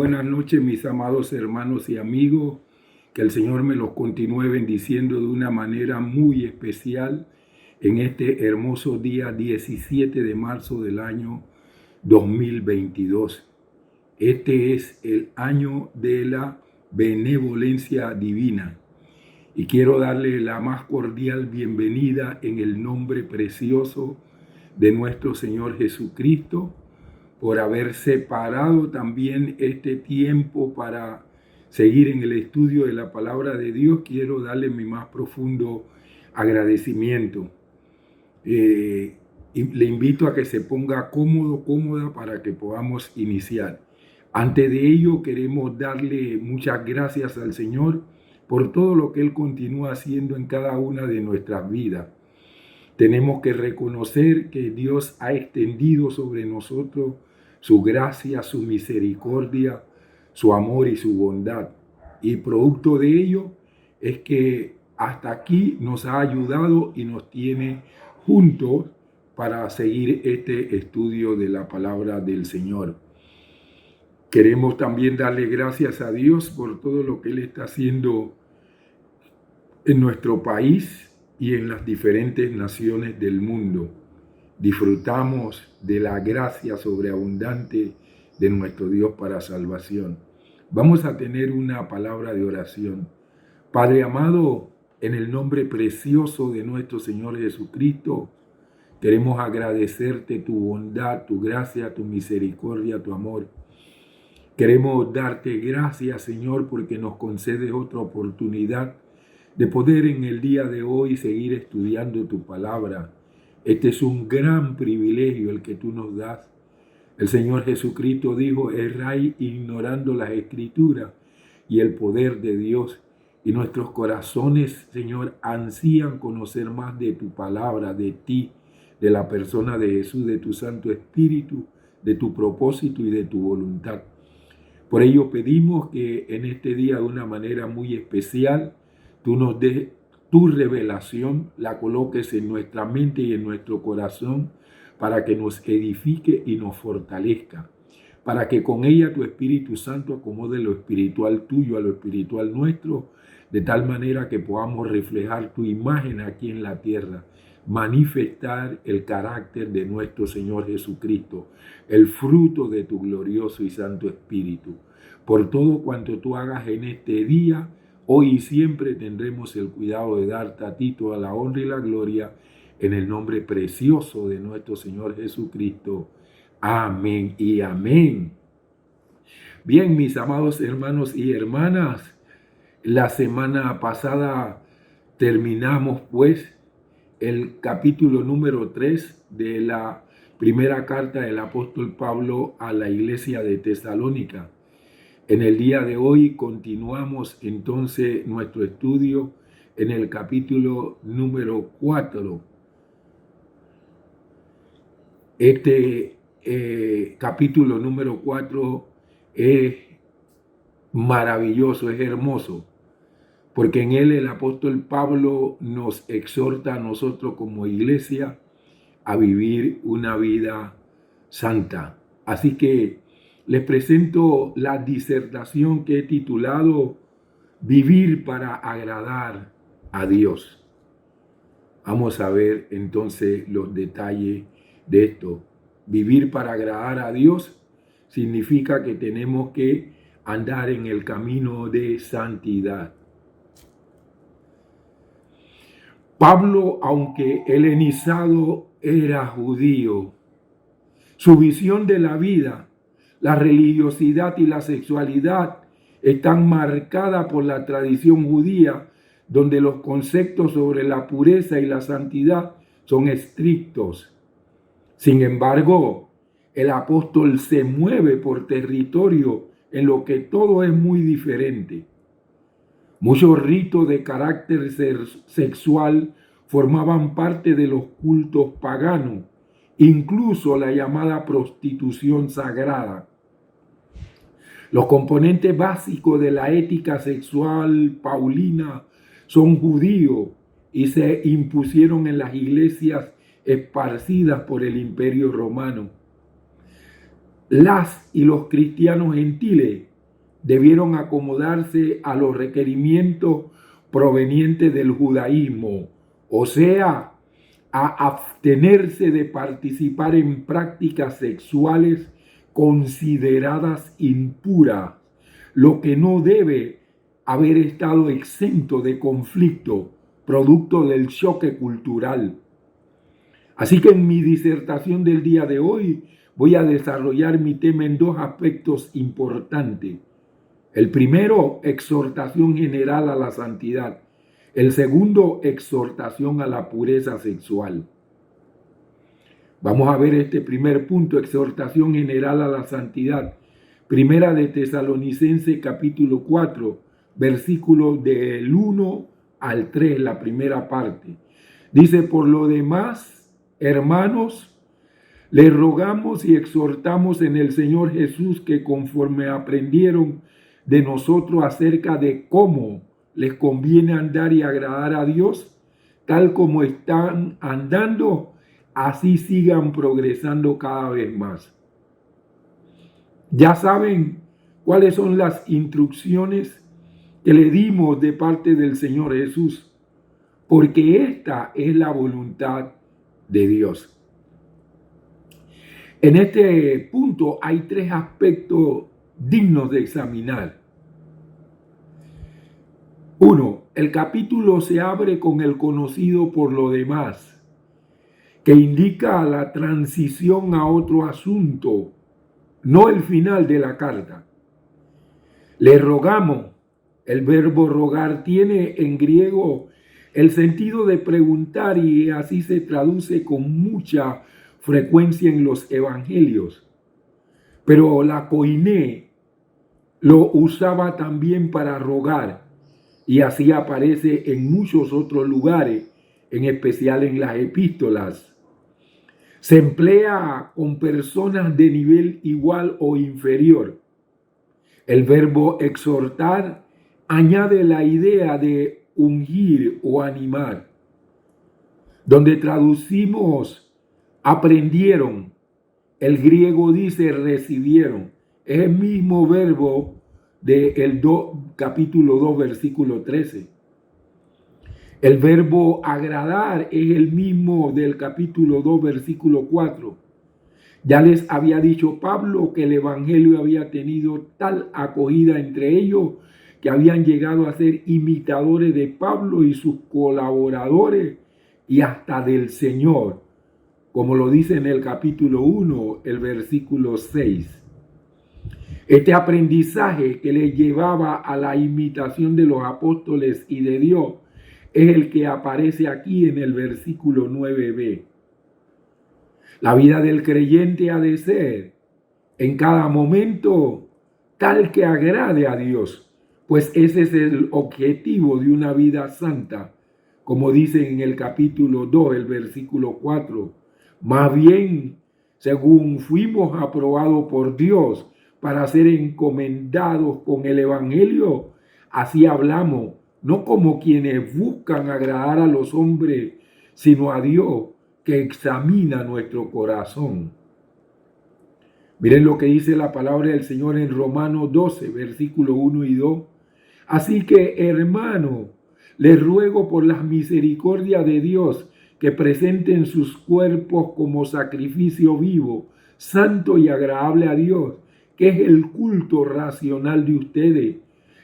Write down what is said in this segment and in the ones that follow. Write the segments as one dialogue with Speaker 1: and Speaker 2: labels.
Speaker 1: buenas noches, mis amados hermanos y amigos. Que el Señor me los continúe bendiciendo de una manera muy especial en este hermoso día 17 de marzo del año 2022. Este es el año de la benevolencia divina. Y quiero darle la más cordial bienvenida en el nombre precioso de nuestro Señor Jesucristo, por haber separado también este tiempo para seguir en el estudio de la palabra de Dios. Quiero darle mi más profundo agradecimiento. Y le invito a que se ponga cómodo, cómoda, para que podamos iniciar. Antes de ello, queremos darle muchas gracias al Señor por todo lo que Él continúa haciendo en cada una de nuestras vidas. Tenemos que reconocer que Dios ha extendido sobre nosotros su gracia, su misericordia, su amor y su bondad. Y producto de ello es que hasta aquí nos ha ayudado y nos tiene juntos para seguir este estudio de la palabra del Señor. Queremos también darle gracias a Dios por todo lo que Él está haciendo en nuestro país y en las diferentes naciones del mundo. Disfrutamos de la gracia sobreabundante de nuestro Dios para salvación. Vamos a tener una palabra de oración. Padre amado, en el nombre precioso de nuestro Señor Jesucristo, queremos agradecerte tu bondad, tu gracia, tu misericordia, tu amor. Queremos darte gracias, Señor, porque nos concedes otra oportunidad de poder en el día de hoy seguir estudiando tu palabra. Este es un gran privilegio el que tú nos das. El Señor Jesucristo dijo: erráis ignorando las Escrituras y el poder de Dios. Y nuestros corazones, Señor, ansían conocer más de tu palabra, de ti, de la persona de Jesús, de tu Santo Espíritu, de tu propósito y de tu voluntad. Por ello pedimos que en este día, de una manera muy especial, tú nos des tu revelación, la coloques en nuestra mente y en nuestro corazón para que nos edifique y nos fortalezca, para que con ella tu Espíritu Santo acomode lo espiritual tuyo a lo espiritual nuestro, de tal manera que podamos reflejar tu imagen aquí en la tierra, manifestar el carácter de nuestro Señor Jesucristo, el fruto de tu glorioso y santo Espíritu. Por todo cuanto tú hagas en este día, hoy y siempre tendremos el cuidado de darte a ti toda la honra y la gloria, en el nombre precioso de nuestro Señor Jesucristo. Amén y amén. Bien, mis amados hermanos y hermanas, la semana pasada terminamos pues el capítulo número 3 de la primera carta del apóstol Pablo a la iglesia de Tesalónica. En el día de hoy continuamos entonces nuestro estudio en el capítulo número 4. Este capítulo número 4 es maravilloso, es hermoso, porque en él el apóstol Pablo nos exhorta a nosotros como iglesia a vivir una vida santa. Así que les presento la disertación que he titulado Vivir para agradar a Dios. Vamos a ver entonces los detalles de esto. Vivir para agradar a Dios significa que tenemos que andar en el camino de santidad. Pablo, aunque helenizado, era judío. Su visión de la vida, la religiosidad y la sexualidad están marcadas por la tradición judía, donde los conceptos sobre la pureza y la santidad son estrictos. Sin embargo, el apóstol se mueve por territorio en lo que todo es muy diferente. Muchos ritos de carácter sexual formaban parte de los cultos paganos, incluso la llamada prostitución sagrada. Los componentes básicos de la ética sexual paulina son judíos y se impusieron en las iglesias esparcidas por el Imperio Romano. Las y los cristianos gentiles debieron acomodarse a los requerimientos provenientes del judaísmo, o sea, a abstenerse de participar en prácticas sexuales consideradas impuras, lo que no debe haber estado exento de conflicto, producto del choque cultural. Así que en mi disertación del día de hoy voy a desarrollar mi tema en dos aspectos importantes. El primero, exhortación general a la santidad. El segundo, exhortación a la pureza sexual. Vamos a ver este primer punto, exhortación general a la santidad. Primera de Tesalonicenses capítulo 4, versículos del 1 al 3, la primera parte. Dice, por lo demás, hermanos, les rogamos y exhortamos en el Señor Jesús que conforme aprendieron de nosotros acerca de cómo les conviene andar y agradar a Dios, tal como están andando, así sigan progresando cada vez más. Ya saben cuáles son las instrucciones que le dimos de parte del Señor Jesús, porque esta es la voluntad de Dios. En este punto hay tres aspectos dignos de examinar. Uno, el capítulo se abre con el conocido por lo demás, que indica la transición a otro asunto, no el final de la carta. Le rogamos, el verbo rogar tiene en griego el sentido de preguntar y así se traduce con mucha frecuencia en los evangelios. Pero la koiné lo usaba también para rogar y así aparece en muchos otros lugares, en especial en las epístolas. Se emplea con personas de nivel igual o inferior. El verbo exhortar añade la idea de ungir o animar. Donde traducimos aprendieron, el griego dice recibieron. Es el mismo verbo del capítulo 2, versículo 13. El verbo agradar es el mismo del capítulo 2, versículo 4. Ya les había dicho Pablo que el evangelio había tenido tal acogida entre ellos que habían llegado a ser imitadores de Pablo y sus colaboradores y hasta del Señor, como lo dice en el capítulo 1, el versículo 6. Este aprendizaje que les llevaba a la imitación de los apóstoles y de Dios es el que aparece aquí en el versículo 9b. La vida del creyente ha de ser en cada momento tal que agrade a Dios, pues ese es el objetivo de una vida santa, como dice en el capítulo 2, el versículo 4. Más bien, según fuimos aprobados por Dios para ser encomendados con el evangelio, así hablamos, no como quienes buscan agradar a los hombres, sino a Dios, que examina nuestro corazón. Miren lo que dice la palabra del Señor en Romanos 12, versículo 1 y 2. Así que, hermano, les ruego por las misericordias de Dios que presenten sus cuerpos como sacrificio vivo, santo y agradable a Dios, que es el culto racional de ustedes.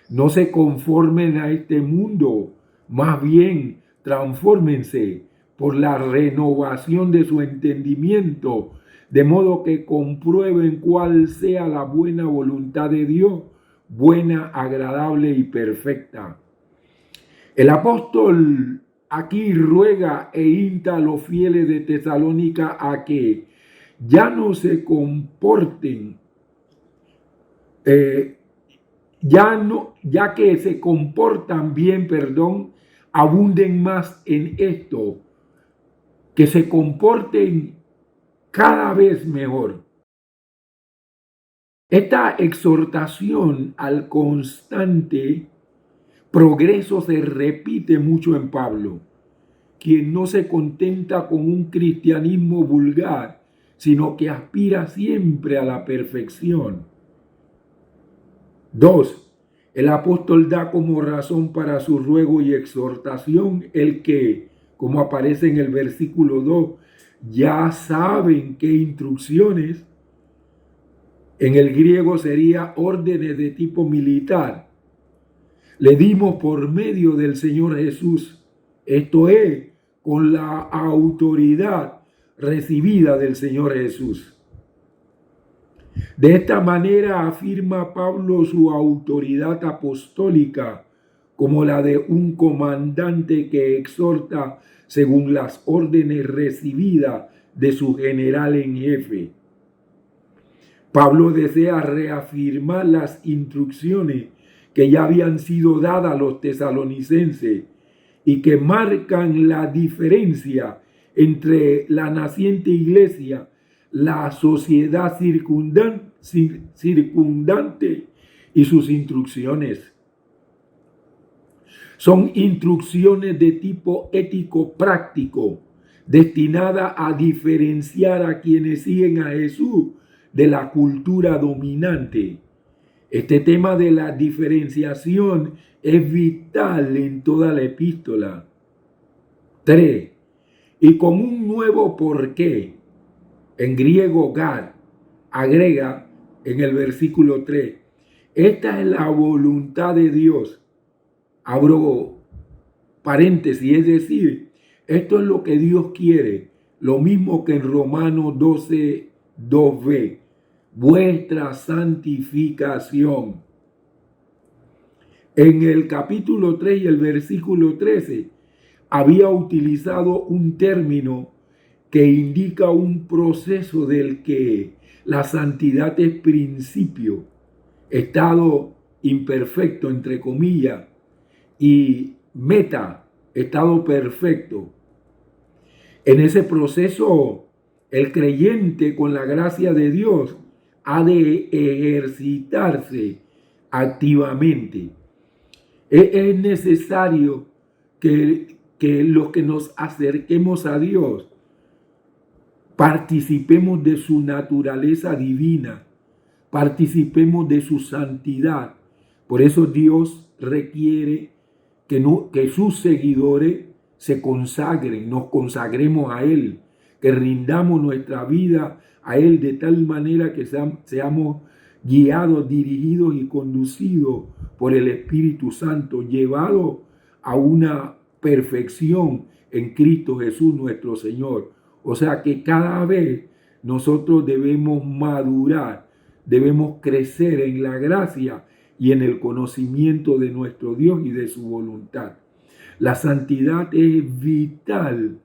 Speaker 1: No se conformen a este mundo, más bien transfórmense por la renovación de su entendimiento, de modo que comprueben cuál sea la buena voluntad de Dios, buena, agradable y perfecta. El apóstol aquí ruega e insta a los fieles de Tesalónica a que ya no se comporten, ya que se comportan bien, abunden más en esto, que se comporten cada vez mejor. Esta exhortación al constante progreso se repite mucho en Pablo, quien no se contenta con un cristianismo vulgar, sino que aspira siempre a la perfección. 2. El apóstol da como razón para su ruego y exhortación el que, como aparece en el versículo 2, ya saben qué instrucciones, en el griego sería órdenes de tipo militar, le dimos por medio del Señor Jesús, esto es, con la autoridad recibida del Señor Jesús. De esta manera afirma Pablo su autoridad apostólica como la de un comandante que exhorta según las órdenes recibidas de su general en jefe. Pablo desea reafirmar las instrucciones que ya habían sido dadas a los tesalonicenses y que marcan la diferencia entre la naciente iglesia, la sociedad circundante y sus instrucciones. Son instrucciones de tipo ético práctico, destinadas a diferenciar a quienes siguen a Jesús de la cultura dominante. Este tema de la diferenciación es vital en toda la epístola. 3. Y con un nuevo porqué, en griego gad, agrega en el versículo 3, esta es la voluntad de Dios. Abro paréntesis, es decir, esto es lo que Dios quiere, lo mismo que en Romanos 12, 2b, vuestra santificación. En el capítulo 3 y el versículo 13 había utilizado un término que indica un proceso del que la santidad es principio, estado imperfecto, entre comillas, y meta, estado perfecto. En ese proceso, el creyente, con la gracia de Dios, ha de ejercitarse activamente. Es necesario que los que nos acerquemos a Dios participemos de su naturaleza divina, participemos de su santidad. Por eso Dios requiere que sus seguidores se consagren, nos consagremos a Él, que rindamos nuestra vida a Él de tal manera que seamos guiados, dirigidos y conducidos por el Espíritu Santo, llevados a una perfección en Cristo Jesús nuestro Señor. O sea que cada vez nosotros debemos madurar, debemos crecer en la gracia y en el conocimiento de nuestro Dios y de su voluntad. La santidad es vital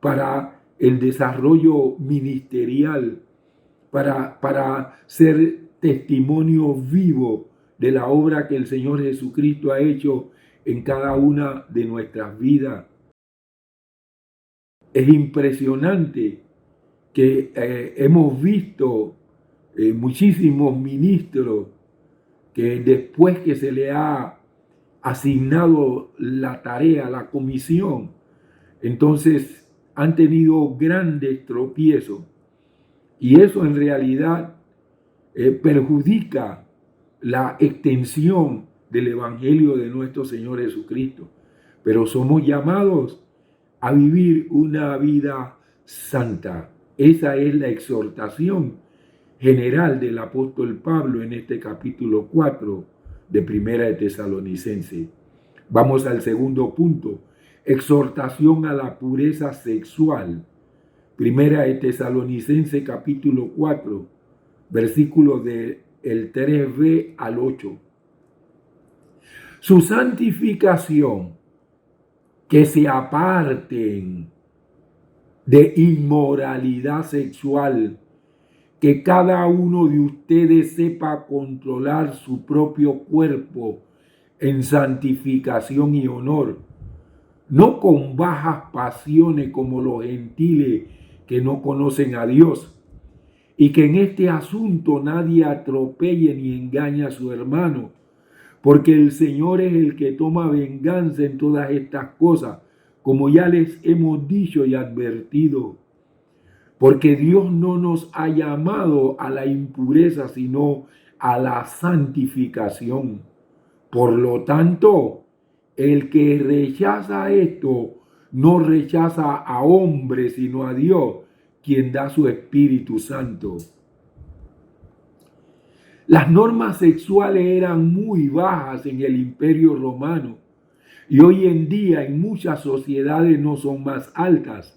Speaker 1: para el desarrollo ministerial, para ser testimonio vivo de la obra que el Señor Jesucristo ha hecho en cada una de nuestras vidas. Es impresionante que hemos visto muchísimos ministros que después que se le ha asignado la tarea, la comisión, entonces han tenido grandes tropiezos. Y eso en realidad perjudica la extensión del Evangelio de nuestro Señor Jesucristo. Pero somos llamados a vivir una vida santa. Esa es la exhortación general del apóstol Pablo en este capítulo 4 de Primera de Tesalonicenses. Vamos al segundo punto, exhortación a la pureza sexual. Primera de Tesalonicenses capítulo 4, versículos del 3b al 8. Su santificación, que se aparten de inmoralidad sexual, que cada uno de ustedes sepa controlar su propio cuerpo en santificación y honor, no con bajas pasiones como los gentiles que no conocen a Dios, y que en este asunto nadie atropelle ni engañe a su hermano, porque el Señor es el que toma venganza en todas estas cosas, como ya les hemos dicho y advertido. Porque Dios no nos ha llamado a la impureza, sino a la santificación. Por lo tanto, el que rechaza esto no rechaza a hombres, sino a Dios, quien da su Espíritu Santo. Las normas sexuales eran muy bajas en el Imperio Romano y hoy en día en muchas sociedades no son más altas.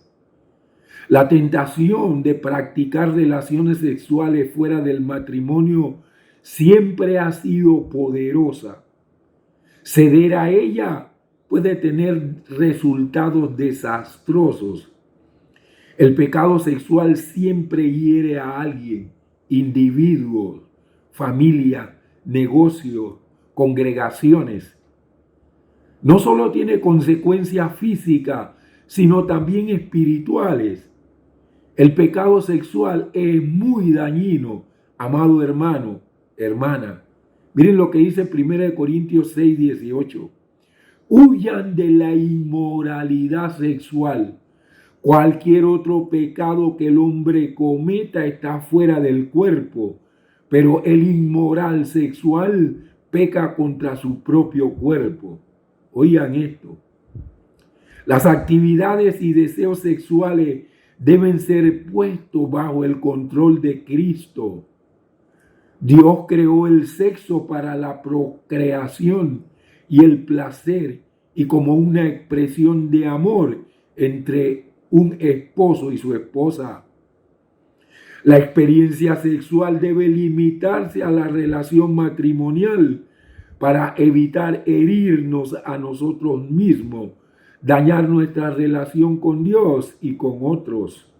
Speaker 1: La tentación de practicar relaciones sexuales fuera del matrimonio siempre ha sido poderosa. Ceder a ella puede tener resultados desastrosos. El pecado sexual siempre hiere a alguien, individuos, familia, negocios, congregaciones. No solo tiene consecuencias físicas, sino también espirituales. El pecado sexual es muy dañino, amado hermano, hermana. Miren lo que dice 1 Corintios 6:18. Huyan de la inmoralidad sexual. Cualquier otro pecado que el hombre cometa está fuera del cuerpo, pero el inmoral sexual peca contra su propio cuerpo. Oigan esto. Las actividades y deseos sexuales deben ser puestos bajo el control de Cristo. Dios creó el sexo para la procreación y el placer y como una expresión de amor entre un esposo y su esposa. La experiencia sexual debe limitarse a la relación matrimonial para evitar herirnos a nosotros mismos, dañar nuestra relación con Dios y con otros.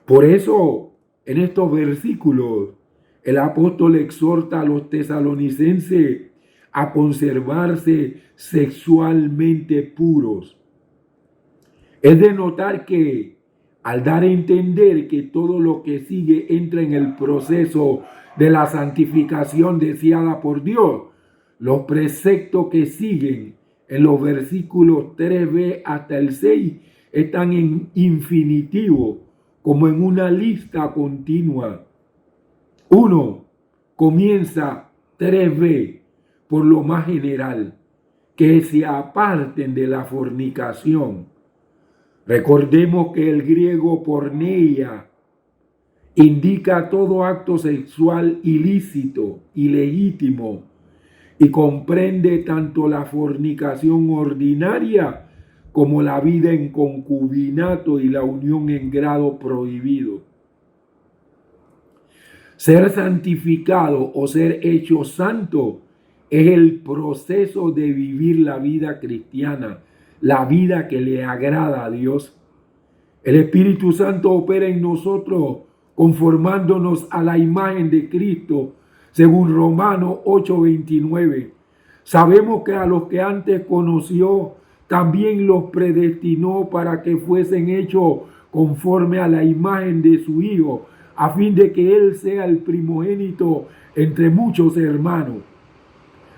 Speaker 1: Por eso, en estos versículos, el apóstol exhorta a los tesalonicenses a conservarse sexualmente puros. Es de notar que al dar a entender que todo lo que sigue entra en el proceso de la santificación deseada por Dios, los preceptos que siguen en los versículos 3b hasta el 6 están en infinitivo, como en una lista continua. 1. Comienza 3b por lo más general, que se aparten de la fornicación. Recordemos que el griego porneia indica todo acto sexual ilícito, ilegítimo, y comprende tanto la fornicación ordinaria como la vida en concubinato y la unión en grado prohibido. Ser santificado o ser hecho santo es el proceso de vivir la vida cristiana, la vida que le agrada a Dios. El Espíritu Santo opera en nosotros conformándonos a la imagen de Cristo, según Romanos 8:29. Sabemos que a los que antes conoció, también los predestinó para que fuesen hechos conforme a la imagen de su Hijo, a fin de que Él sea el primogénito entre muchos hermanos.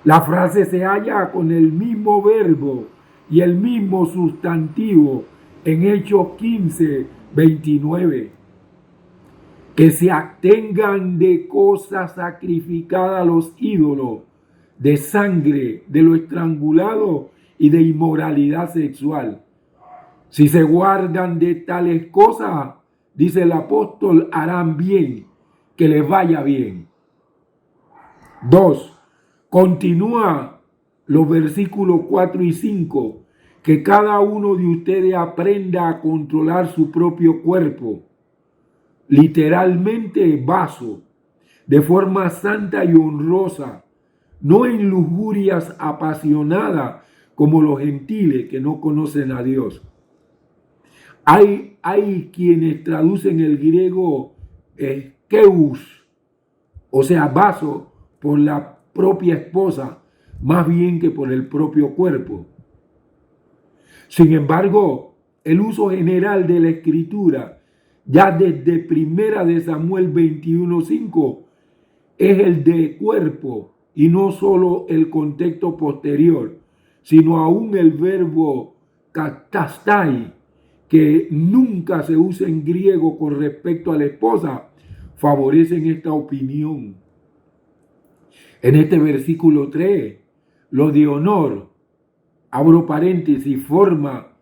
Speaker 1: La frase se halla con el mismo verbo y el mismo sustantivo en Hechos 15:29. Que se abstengan de cosas sacrificadas a los ídolos, de sangre, de lo estrangulado y de inmoralidad sexual. Si se guardan de tales cosas, dice el apóstol, harán bien, que les vaya bien. 2. Continúa los versículos 4 y 5, que cada uno de ustedes aprenda a controlar su propio cuerpo, literalmente vaso, de forma santa y honrosa, no en lujurias apasionadas como los gentiles que no conocen a Dios. Hay quienes traducen el griego keus, o sea, vaso, por la propia esposa, más bien que por el propio cuerpo. Sin embargo, el uso general de la escritura, ya desde 1 Samuel 21:5, es el de cuerpo y no solo el contexto posterior, sino aún el verbo katastai, que nunca se usa en griego con respecto a la esposa, favorecen esta opinión. En este versículo 3, lo de honor, abro paréntesis, forma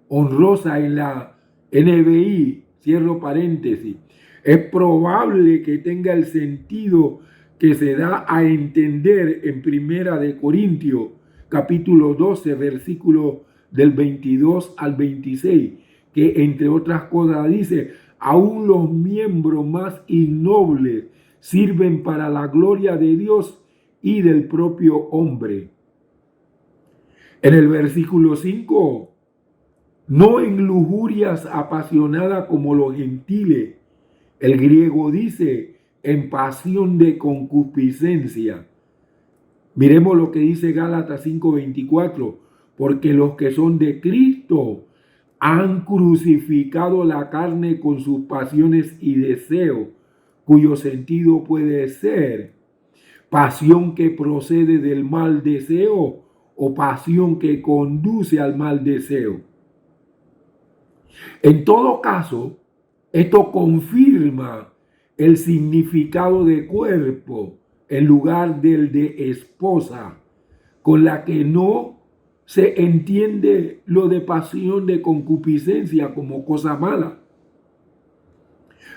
Speaker 1: honrosa en la NBI, cierro paréntesis, es probable que tenga el sentido que se da a entender en Primera de Corintios, capítulo 12, versículo del 22 al 26, que entre otras cosas dice, aún los miembros más innobles sirven para la gloria de Dios y del propio hombre. En el versículo 5, no en lujurias apasionadas como los gentiles. El griego dice en pasión de concupiscencia. Miremos lo que dice Gálatas 5:24, porque los que son de Cristo han crucificado la carne con sus pasiones y deseos, cuyo sentido puede ser pasión que procede del mal deseo o pasión que conduce al mal deseo. En todo caso, esto confirma el significado de cuerpo en lugar del de esposa, con la que no se entiende lo de pasión de concupiscencia como cosa mala.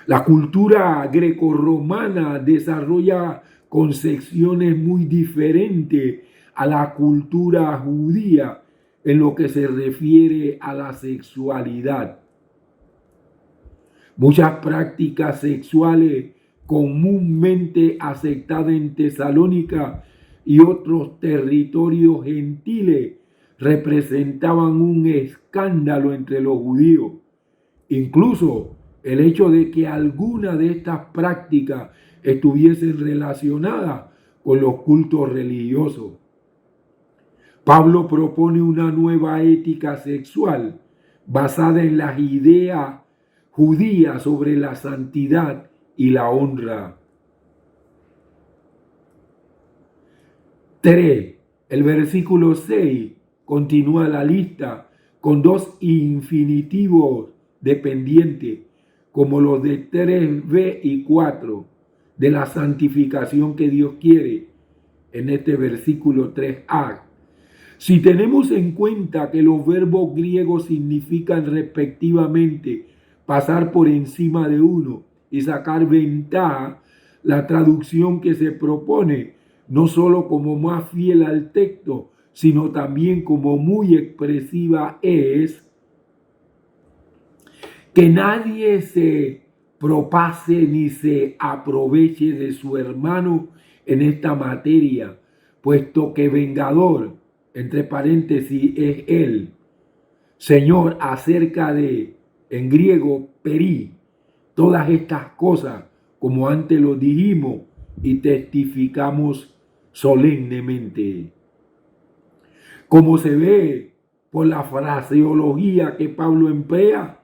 Speaker 1: La cultura grecorromana desarrolla concepciones muy diferentes a la cultura judía en lo que se refiere a la sexualidad. Muchas prácticas sexuales comúnmente aceptadas en Tesalónica y otros territorios gentiles representaban un escándalo entre los judíos. Incluso el hecho de que alguna de estas prácticas estuviesen relacionadas con los cultos religiosos. Pablo propone una nueva ética sexual basada en las ideas judías sobre la santidad y la honra. 3. El versículo 6 continúa la lista con dos infinitivos dependientes, como los de 3b y 4, de la santificación que Dios quiere en este versículo 3a. Si tenemos en cuenta que los verbos griegos significan respectivamente pasar por encima de uno y sacar ventaja, la traducción que se propone, no solo como más fiel al texto, sino también como muy expresiva, es que nadie se propase ni se aproveche de su hermano en esta materia, puesto que vengador, entre paréntesis, es él. Señor, acerca de, en griego, peri, todas estas cosas, como antes lo dijimos y testificamos solemnemente. Como se ve por la fraseología que Pablo emplea,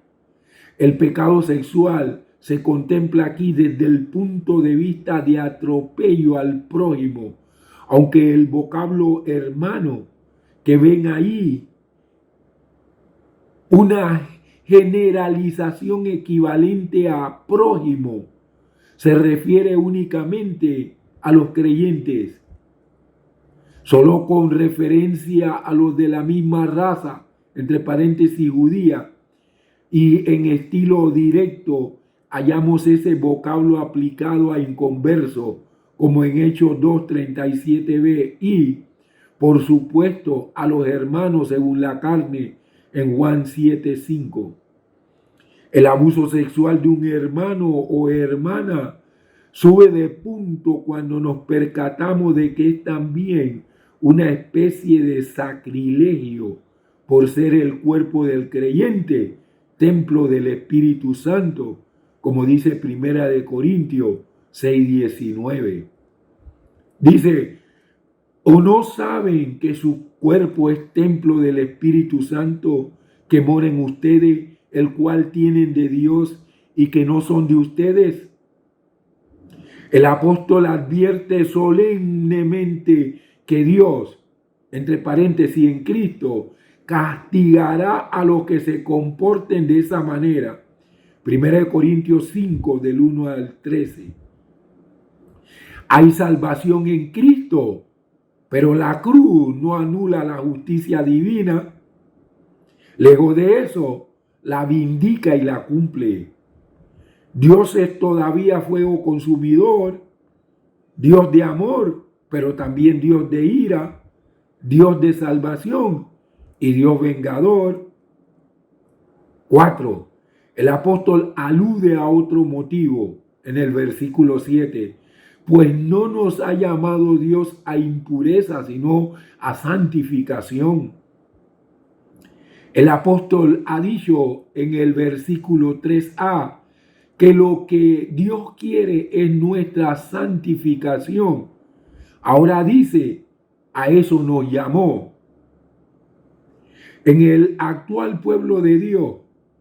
Speaker 1: el pecado sexual se contempla aquí desde el punto de vista de atropello al prójimo, aunque el vocablo hermano que ven ahí, una generalización equivalente a prójimo, se refiere únicamente a los creyentes, solo con referencia a los de la misma raza, entre paréntesis judía, y en estilo directo hallamos ese vocablo aplicado a inconversos, como en Hechos 2:37b, y por supuesto a los hermanos según la carne en Juan 7:5. El abuso sexual de un hermano o hermana sube de punto cuando nos percatamos de que es también una especie de sacrilegio por ser el cuerpo del creyente, templo del Espíritu Santo, como dice Primera de Corintios 6:19. Dice, ¿o no saben que su cuerpo es templo del Espíritu Santo que mora en ustedes, el cual tienen de Dios y que no son de ustedes? El apóstol advierte solemnemente que Dios, entre paréntesis, en Cristo, castigará a los que se comporten de esa manera. 1 Corintios 5, del 1 al 13. Hay salvación en Cristo, pero la cruz no anula la justicia divina. Lejos de eso, la vindica y la cumple. Dios es todavía fuego consumidor, Dios de amor, pero también Dios de ira, Dios de salvación y Dios vengador. 4. El apóstol alude a otro motivo en el versículo 7. Pues no nos ha llamado Dios a impureza, sino a santificación. El apóstol ha dicho en el versículo 3a que lo que Dios quiere es nuestra santificación. Ahora dice, a eso nos llamó. En el actual pueblo de Dios,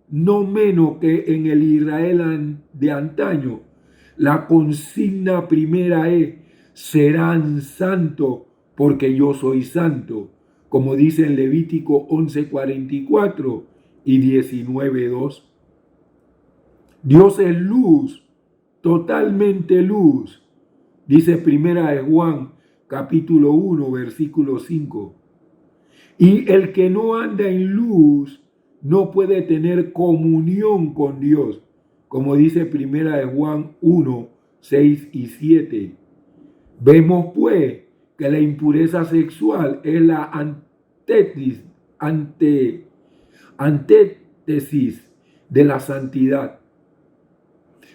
Speaker 1: no menos que en el Israel de antaño, la consigna primera es, serán santos porque yo soy santo, como dice en Levítico 11:44 y 19:2. Dios es luz, totalmente luz, dice primera de Juan capítulo 1 versículo 5. Y el que no anda en luz no puede tener comunión con Dios, como dice primera de Juan 1, 6 y 7. Vemos pues que la impureza sexual es la antítesis de la santidad.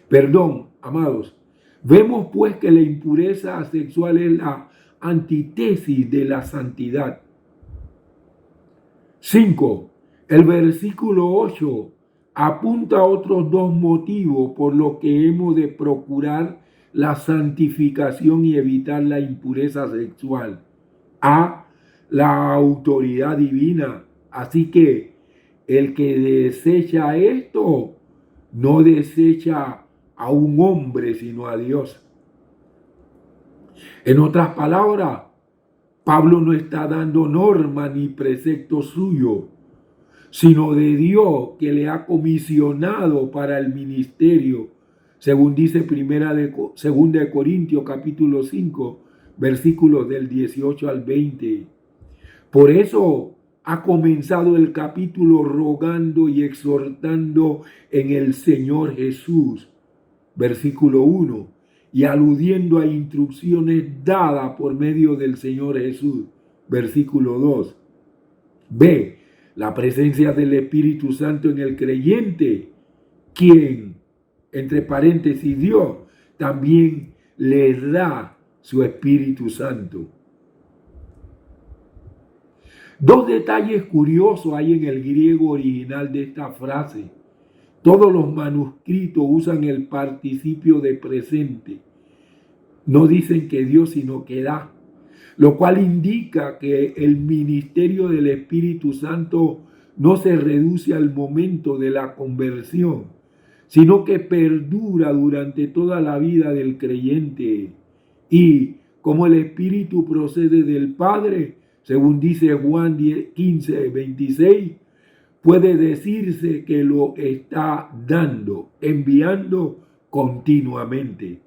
Speaker 1: Perdón, amados. Vemos pues que la impureza sexual es la antítesis de la santidad. 5. El versículo 8 apunta a otros dos motivos por los que hemos de procurar la santificación y evitar la impureza sexual. A. La autoridad divina. Así que el que desecha esto no desecha a un hombre, sino a Dios. En otras palabras, Pablo no está dando norma ni precepto suyo, sino de Dios que le ha comisionado para el ministerio, según dice segunda de Corintios capítulo 5, versículos del 18 al 20. Por eso ha comenzado el capítulo rogando y exhortando en el Señor Jesús, versículo 1, y aludiendo a instrucciones dadas por medio del Señor Jesús, versículo 2. B. La presencia del Espíritu Santo en el creyente, quien, entre paréntesis, Dios, también le da su Espíritu Santo. Dos detalles curiosos hay en el griego original de esta frase. Todos los manuscritos usan el participio de presente. No dicen que dio, sino que da. Lo cual indica que el ministerio del Espíritu Santo no se reduce al momento de la conversión, sino que perdura durante toda la vida del creyente. Y como el Espíritu procede del Padre, según dice Juan 15, 26, puede decirse que lo está dando, enviando continuamente.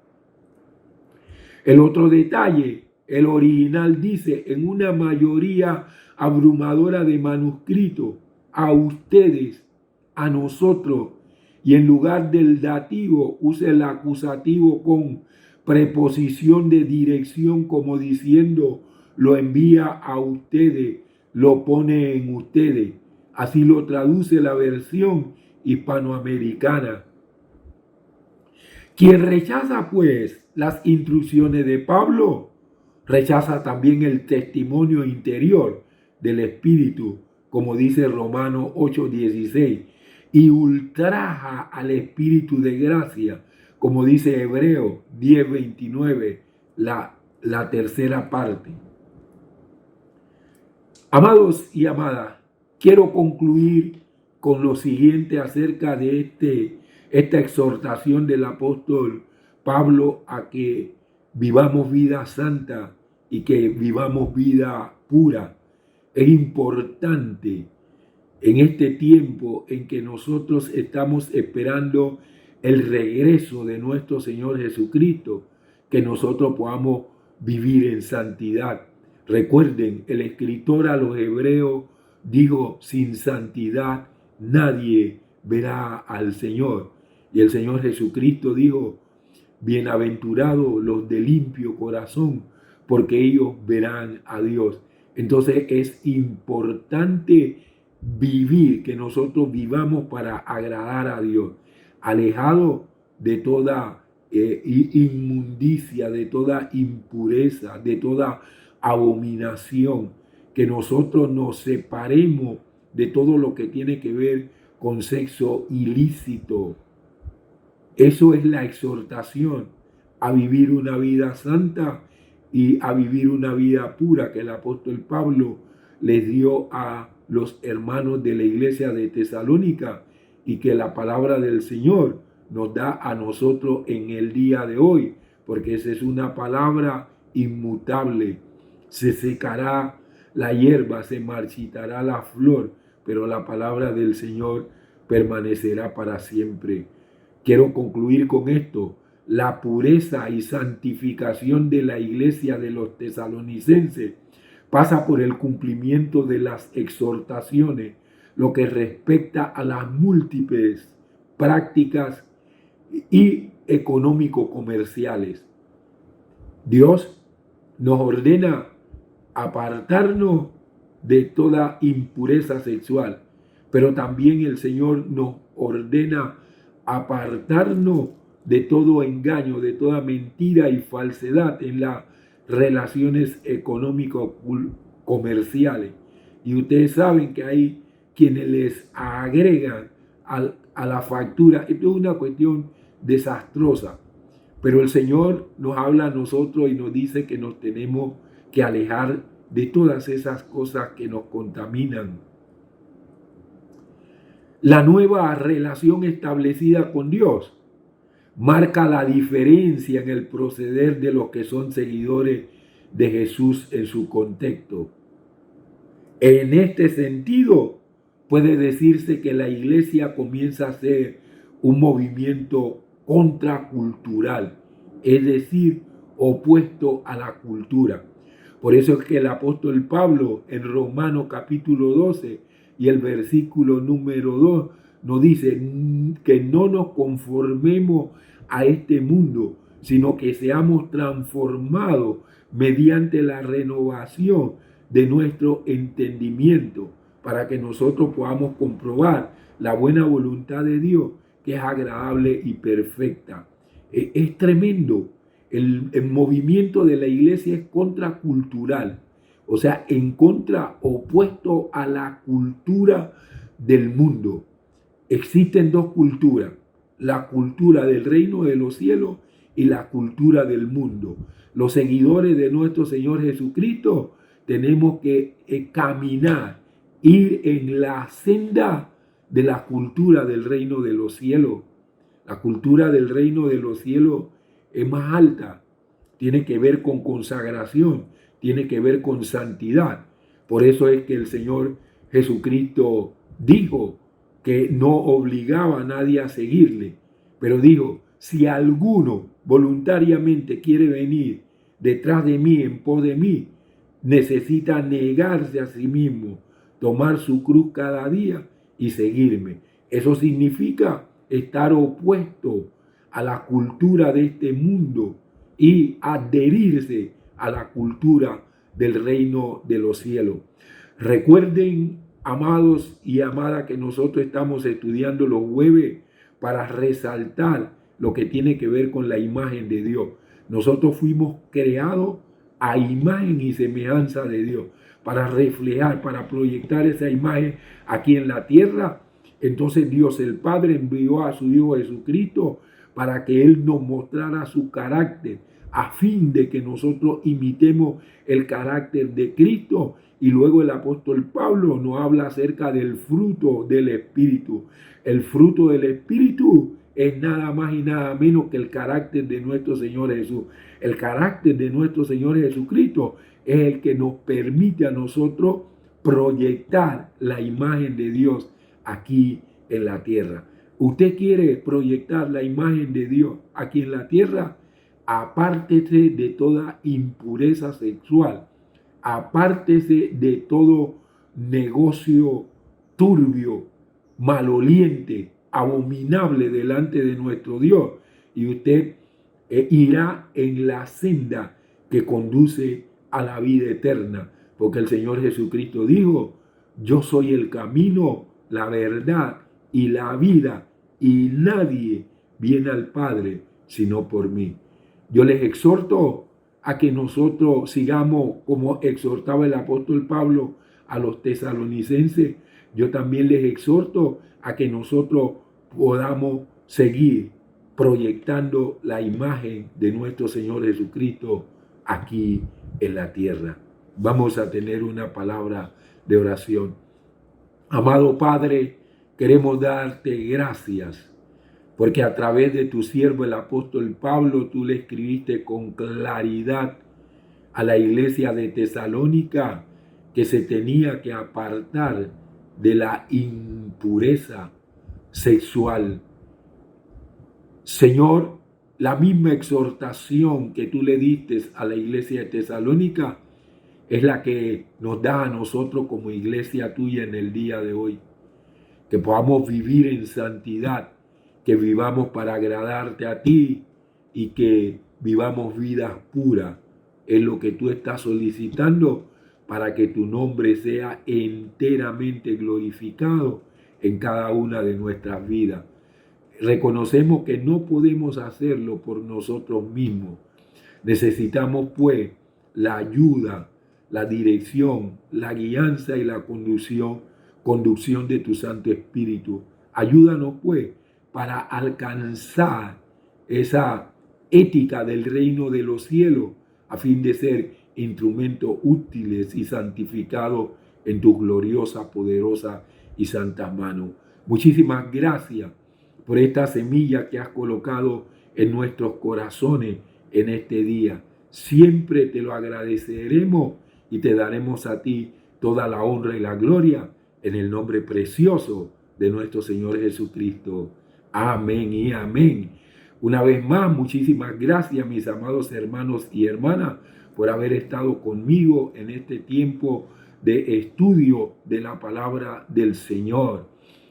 Speaker 1: El otro detalle, el original dice en una mayoría abrumadora de manuscritos, a ustedes, a nosotros, y en lugar del dativo usa el acusativo con preposición de dirección como diciendo lo envía a ustedes, lo pone en ustedes. Así lo traduce la versión hispanoamericana. Quien rechaza pues las instrucciones de Pablo, rechaza también el testimonio interior del Espíritu, como dice Romanos 8:16, y ultraja al Espíritu de gracia, como dice Hebreos 10:29, la tercera parte. Amados y amadas, quiero concluir con lo siguiente acerca de esta exhortación del apóstol Pablo a que vivamos vida santa y que vivamos vida pura. Es importante en este tiempo en que nosotros estamos esperando el regreso de nuestro Señor Jesucristo, que nosotros podamos vivir en santidad. Recuerden, el escritor a los hebreos dijo, sin santidad nadie verá al Señor. Y el Señor Jesucristo dijo, bienaventurados los de limpio corazón, porque ellos verán a Dios. Entonces es importante vivir, que nosotros vivamos para agradar a Dios, alejado de toda inmundicia, de toda impureza, de toda abominación, que nosotros nos separemos de todo lo que tiene que ver con sexo ilícito. Eso es la exhortación a vivir una vida santa y a vivir una vida pura que el apóstol Pablo les dio a los hermanos de la iglesia de Tesalónica y que la palabra del Señor nos da a nosotros en el día de hoy, porque esa es una palabra inmutable. Se secará la hierba, se marchitará la flor, pero la palabra del Señor permanecerá para siempre. Quiero concluir con esto. La pureza y santificación de la iglesia de los tesalonicenses pasa por el cumplimiento de las exhortaciones, lo que respecta a las múltiples prácticas y económico-comerciales. Dios nos ordena apartarnos de toda impureza sexual, pero también el Señor nos ordena apartarnos de todo engaño, de toda mentira y falsedad en las relaciones económico-comerciales. Y ustedes saben que hay quienes les agregan a la factura. Esto es una cuestión desastrosa. Pero el Señor nos habla a nosotros y nos dice que nos tenemos que alejar de todas esas cosas que nos contaminan. La nueva relación establecida con Dios marca la diferencia en el proceder de los que son seguidores de Jesús en su contexto. En este sentido, puede decirse que la iglesia comienza a ser un movimiento contracultural, es decir, opuesto a la cultura. Por eso es que el apóstol Pablo en Romanos capítulo 12 y el versículo número 2 nos dice que no nos conformemos a este mundo, sino que seamos transformados mediante la renovación de nuestro entendimiento, para que nosotros podamos comprobar la buena voluntad de Dios, que es agradable y perfecta. Es tremendo. El movimiento de la iglesia es contracultural, o sea, en contra, opuesto a la cultura del mundo. Existen dos culturas, la cultura del reino de los cielos y la cultura del mundo. Los seguidores de nuestro Señor Jesucristo tenemos que caminar, ir en la senda de la cultura del reino de los cielos. La cultura del reino de los cielos es más alta, tiene que ver con consagración, tiene que ver con santidad. Por eso es que el Señor Jesucristo dijo que no obligaba a nadie a seguirle, pero dijo, si alguno voluntariamente quiere venir detrás de mí, en pos de mí, necesita negarse a sí mismo, tomar su cruz cada día y seguirme. Eso significa estar opuesto a la cultura de este mundo y adherirse a la cultura del reino de los cielos. Recuerden, amados y amadas, que nosotros estamos estudiando los jueves para resaltar lo que tiene que ver con la imagen de Dios. Nosotros fuimos creados a imagen y semejanza de Dios, para reflejar, para proyectar esa imagen aquí en la tierra. Entonces Dios el Padre envió a su Hijo Jesucristo para que Él nos mostrara su carácter, a fin de que nosotros imitemos el carácter de Cristo. Y luego el apóstol Pablo nos habla acerca del fruto del Espíritu. El fruto del Espíritu es nada más y nada menos que el carácter de nuestro Señor Jesús. El carácter de nuestro Señor Jesucristo es el que nos permite a nosotros proyectar la imagen de Dios aquí en la tierra. ¿Usted quiere proyectar la imagen de Dios aquí en la tierra? apártese de toda impureza sexual, apártese de todo negocio turbio, maloliente, abominable delante de nuestro Dios, y usted irá en la senda que conduce a la vida eterna, porque el Señor Jesucristo dijo: yo soy el camino, la verdad y la vida, y nadie viene al Padre sino por mí. Yo les exhorto a que nosotros sigamos, como exhortaba el apóstol Pablo a los tesalonicenses. Yo también les exhorto a que nosotros podamos seguir proyectando la imagen de nuestro Señor Jesucristo aquí en la tierra. Vamos a tener una palabra de oración. Amado Padre, queremos darte gracias, porque a través de tu siervo el apóstol Pablo, tú le escribiste con claridad a la iglesia de Tesalónica que se tenía que apartar de la impureza sexual. Señor, la misma exhortación que tú le diste a la iglesia de Tesalónica es la que nos da a nosotros como iglesia tuya en el día de hoy. Que podamos vivir en santidad, que vivamos para agradarte a ti y que vivamos vidas puras. Es lo que tú estás solicitando para que tu nombre sea enteramente glorificado en cada una de nuestras vidas. Reconocemos que no podemos hacerlo por nosotros mismos. Necesitamos pues la ayuda, la dirección, la guianza y la conducción de tu Santo Espíritu. Ayúdanos pues para alcanzar esa ética del reino de los cielos a fin de ser instrumentos útiles y santificados en tu gloriosa, poderosa y santa mano. Muchísimas gracias por esta semilla que has colocado en nuestros corazones en este día. Siempre te lo agradeceremos y te daremos a ti toda la honra y la gloria en el nombre precioso de nuestro Señor Jesucristo. Amén y amén. Una vez más, muchísimas gracias, mis amados hermanos y hermanas, por haber estado conmigo en este tiempo de estudio de la palabra del Señor.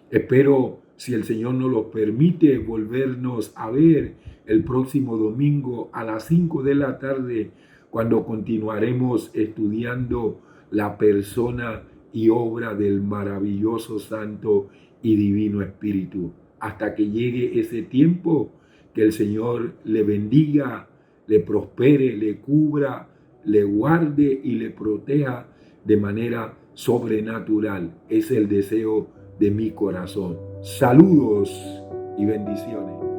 Speaker 1: Espero, si el Señor nos lo permite, volvernos a ver el próximo domingo a las 5 de la tarde, cuando continuaremos estudiando la persona y obra del maravilloso, santo y divino Espíritu. Hasta que llegue ese tiempo, que el Señor le bendiga, le prospere, le cubra, le guarde y le proteja de manera sobrenatural. Es el deseo de mi corazón. Saludos y bendiciones.